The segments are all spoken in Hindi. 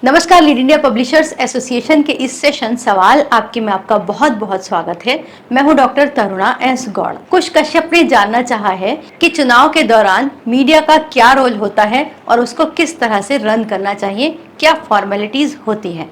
नमस्कार, लीड इंडिया पब्लिशर्स एसोसिएशन के इस सेशन सवाल आपके में आपका बहुत बहुत स्वागत है। मैं हूं डॉक्टर तरुणा एस गौड़। कुश कश्यप ने जानना चाहा है कि चुनाव के दौरान मीडिया का क्या रोल होता है और उसको किस तरह से रन करना चाहिए, क्या फॉर्मेलिटीज होती हैं।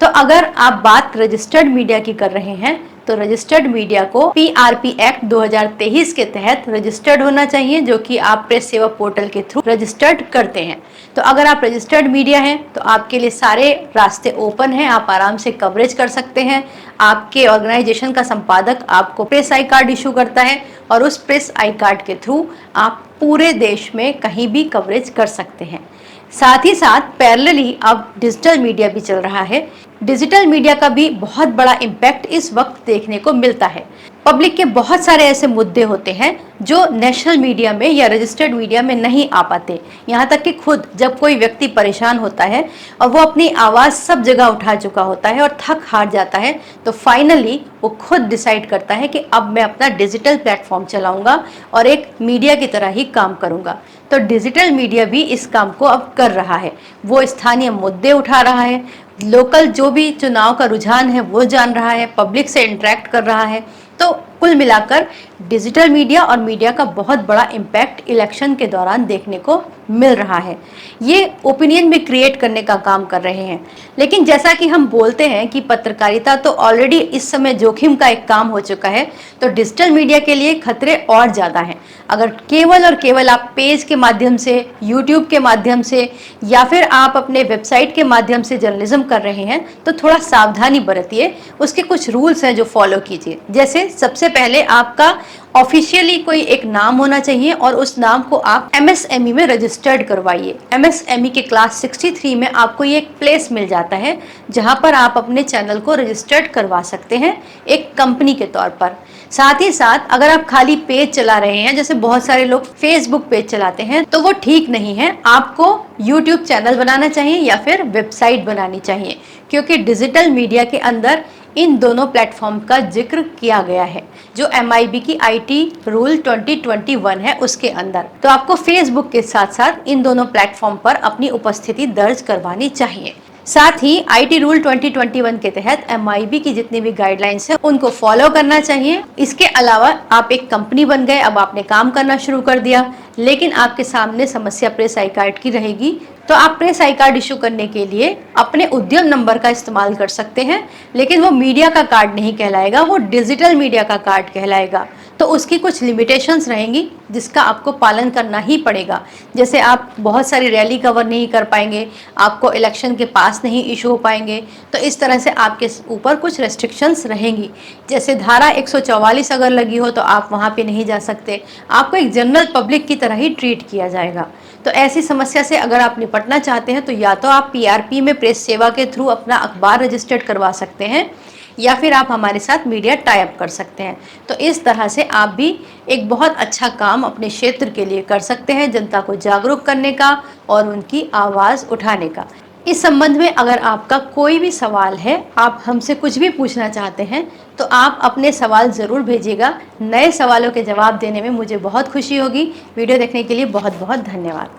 तो अगर आप बात रजिस्टर्ड मीडिया की कर रहे हैं तो रजिस्टर्ड मीडिया को पीआरपी एक्ट 2023 के तहत रजिस्टर्ड होना चाहिए, जो कि आप प्रेस सेवा पोर्टल के थ्रू रजिस्टर्ड करते हैं। तो अगर आप रजिस्टर्ड मीडिया हैं तो आपके लिए सारे रास्ते ओपन हैं, आप आराम से कवरेज कर सकते हैं। आपके ऑर्गेनाइजेशन का संपादक आपको प्रेस आई कार्ड इशू करता है और उस प्रेस आई कार्ड के थ्रू आप पूरे देश में कहीं भी कवरेज कर सकते हैं। साथ ही साथ पैरेलली अब डिजिटल मीडिया भी चल रहा है। डिजिटल मीडिया का भी बहुत बड़ा इम्पैक्ट इस वक्त देखने को मिलता है। पब्लिक के बहुत सारे ऐसे मुद्दे होते हैं जो नेशनल मीडिया में या रजिस्टर्ड मीडिया में नहीं आ पाते। यहाँ तक कि खुद जब कोई व्यक्ति परेशान होता है और वो अपनी आवाज़ सब जगह उठा चुका होता है और थक हार जाता है, तो फाइनली वो खुद डिसाइड करता है कि अब मैं अपना डिजिटल प्लेटफॉर्म चलाऊंगा और एक मीडिया की तरह ही काम करूंगा। तो डिजिटल मीडिया भी इस काम को अब कर रहा है। वो स्थानीय मुद्दे उठा रहा है, लोकल जो भी चुनाव का रुझान है वो जान रहा है, पब्लिक से इंटरेक्ट कर रहा है। तो कुल मिलाकर डिजिटल मीडिया और मीडिया का बहुत बड़ा इम्पैक्ट इलेक्शन के दौरान देखने को मिल रहा है। ये ओपिनियन भी क्रिएट करने का काम कर रहे हैं। लेकिन जैसा कि हम बोलते हैं कि पत्रकारिता तो ऑलरेडी इस समय जोखिम का एक काम हो चुका है, तो डिजिटल मीडिया के लिए खतरे और ज़्यादा हैं। अगर केवल और केवल आप पेज के माध्यम से, यूट्यूब के माध्यम से या फिर आप अपने वेबसाइट के माध्यम से जर्नलिज्म कर रहे हैं तो थोड़ा सावधानी बरतिए। उसके कुछ रूल्स हैं जो फॉलो कीजिए। जैसे सबसे पहले आपका ऑफिशियली कोई एक नाम होना चाहिए और उस नाम को आप एमएसएमई में रजिस्टर्ड करवाइए। एमएसएमई के क्लास 63 में आपको ये एक प्लेस मिल जाता है जहां पर आप अपने चैनल को रजिस्टर्ड करवा सकते हैं एक कंपनी के तौर पर। साथ ही साथ अगर आप खाली पेज चला रहे हैं, जैसे बहुत सारे लोग फेसबुक पेज चलाते हैं, तो वो ठीक नहीं है। आपको यूट्यूब चैनल बनाना चाहिए या फिर वेबसाइट बनानी चाहिए, क्योंकि डिजिटल मीडिया के अंदर इन दोनों प्लेटफॉर्म का जिक्र किया गया है जो MIB की IT रूल 2021 है उसके अंदर। तो आपको फेसबुक के साथ साथ इन दोनों प्लेटफॉर्म पर अपनी उपस्थिति दर्ज करवानी चाहिए। साथ ही IT रूल 2021 के तहत MIB की जितनी भी गाइडलाइंस है उनको फॉलो करना चाहिए। इसके अलावा आप एक कंपनी बन गए, अब आपने काम करना शुरू कर दिया, लेकिन आपके सामने समस्या प्रेस आई कार्ड की रहेगी। तो आप प्रेस आई कार्ड इशू करने के लिए अपने उद्यम नंबर का इस्तेमाल कर सकते हैं, लेकिन वो मीडिया का कार्ड नहीं कहलाएगा, वो डिजिटल मीडिया का कार्ड कहलाएगा। तो उसकी कुछ लिमिटेशंस रहेंगी जिसका आपको पालन करना ही पड़ेगा। जैसे आप बहुत सारी रैली कवर नहीं कर पाएंगे, आपको इलेक्शन के पास नहीं इशू हो पाएंगे, तो इस तरह से आपके ऊपर कुछ रेस्ट्रिक्शंस रहेंगी। जैसे धारा 144 अगर लगी हो तो आप वहाँ पे नहीं जा सकते, आपको एक जनरल पब्लिक की तरह ही ट्रीट किया जाएगा। तो ऐसी समस्या से अगर आप निपटना चाहते हैं तो या तो आप PRP में प्रेस सेवा के थ्रू अपना अखबार रजिस्टर्ड करवा सकते हैं या फिर आप हमारे साथ मीडिया टाई अप कर सकते हैं। तो इस तरह से आप भी एक बहुत अच्छा काम अपने क्षेत्र के लिए कर सकते हैं, जनता को जागरूक करने का और उनकी आवाज़ उठाने का। इस संबंध में अगर आपका कोई भी सवाल है, आप हमसे कुछ भी पूछना चाहते हैं, तो आप अपने सवाल ज़रूर भेजिएगा। नए सवालों के जवाब देने में मुझे बहुत खुशी होगी। वीडियो देखने के लिए बहुत बहुत धन्यवाद।